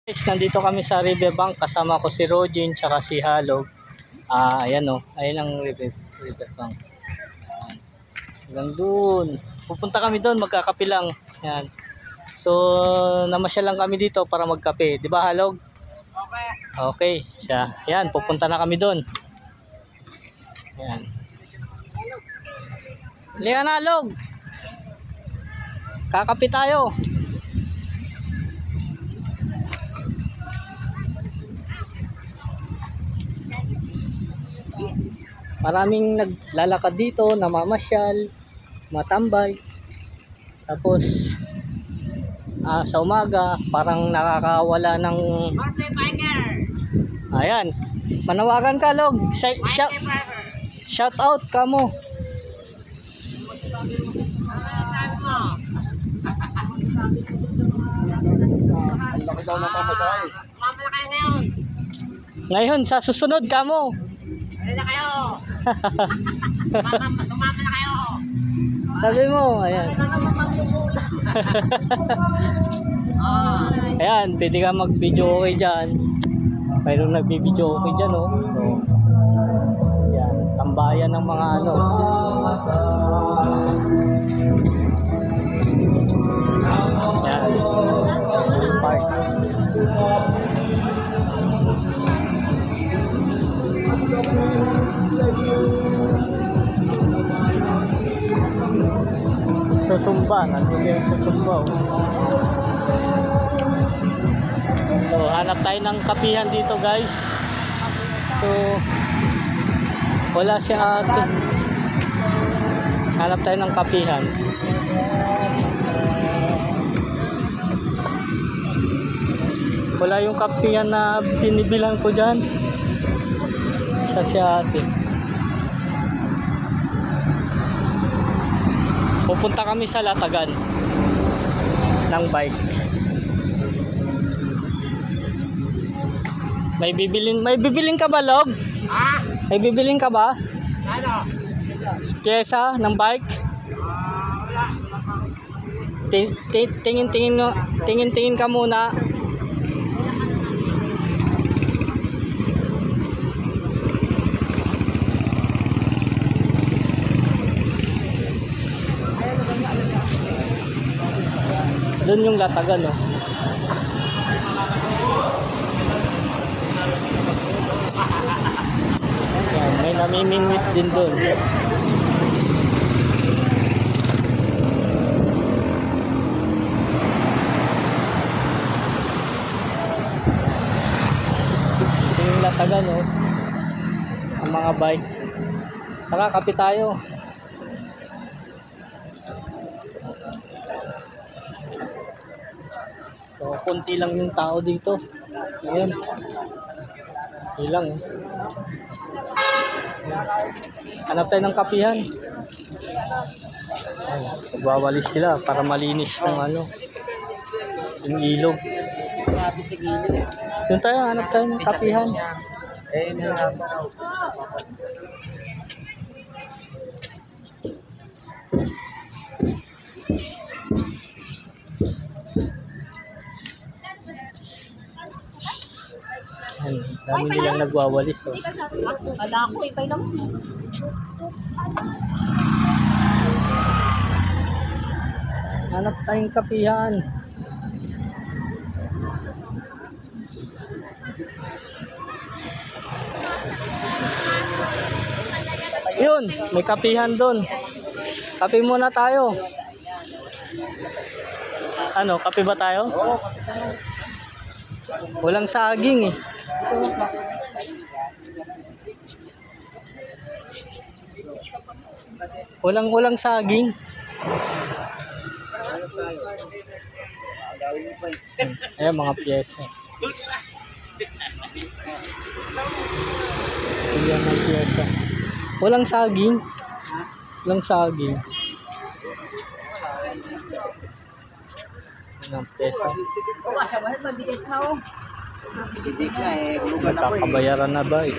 Guys, nandito kami sa riverbank, kasama ko si Rogin tsaka si Halog. Ayan o, ayan ang riverbank. Hanggang doon. Pupunta kami doon, magkakape lang. Ayan. So, namasyal lang kami dito para magkape. Di ba, Halog? Okay. Okay, siya. Ayan, pupunta na kami doon. Ayan. Lihan, Halog! Kakape tayo. Maraming naglalakad dito, namamasyal, matambay. Tapos sa umaga parang nakakawala ng Birthday biker. ayan. Manawagan ka, Log. Shout out ka mo. Sabi mo. Ang laki daw ng pamasahe. Sumama na kayo ngayon. Ngayon sa susunod ka mo. Ano na kayo? Sumama na kayo. Sabi mo, ayan. Ayan, pwede ka mag-video okay dyan. Mayroong nag-video okay dyan, oh. So, ayan, tambayan ng mga ano. Ayan, park. Susumba, nandun yung susumba, oh. So, hanap tayo ng kapihan dito, guys. So, wala si ate. Hanap tayo ng kapihan. Wala yung kapihan na binibilang ko dyan. Sa si ate. Pupunta kami sa Latagan ng bike. May bibilin ka ba, Log? Ha? May bibilin ka ba? Ano? Pyesa ng bike? Wala. Tingin ka muna. Doon yung Latagan, oh. Yan, may namimingwit din doon. Ito yung Latagan, oh. Ang mga bike. Tara, kape tayo. So, konti lang yung tao dito. Ayan. Ilang, eh. Hanap tayo ng kapihan. Ay, magwawalis sila para malinis ng ano, yung ilog. Kapit sa gilid. Doon tayo, hanap tayo ng kapihan. Eh, meron pa raw. Ay, dami nilang nagwawalis, oh. Wala ako. Ipay lang. Hanap tayong kapihan. Yun, may kapihan doon. Kape muna tayo. Ano, kape ba tayo? Walang saging, eh. Walang saging. Ayan, mga pyesa. Ayan, mga pyesa. Walang saging. Walang saging. Ayan, ang pyesa. Hindi ka eh. Hulugan ako eh. Nakakabayaran na ba, eh?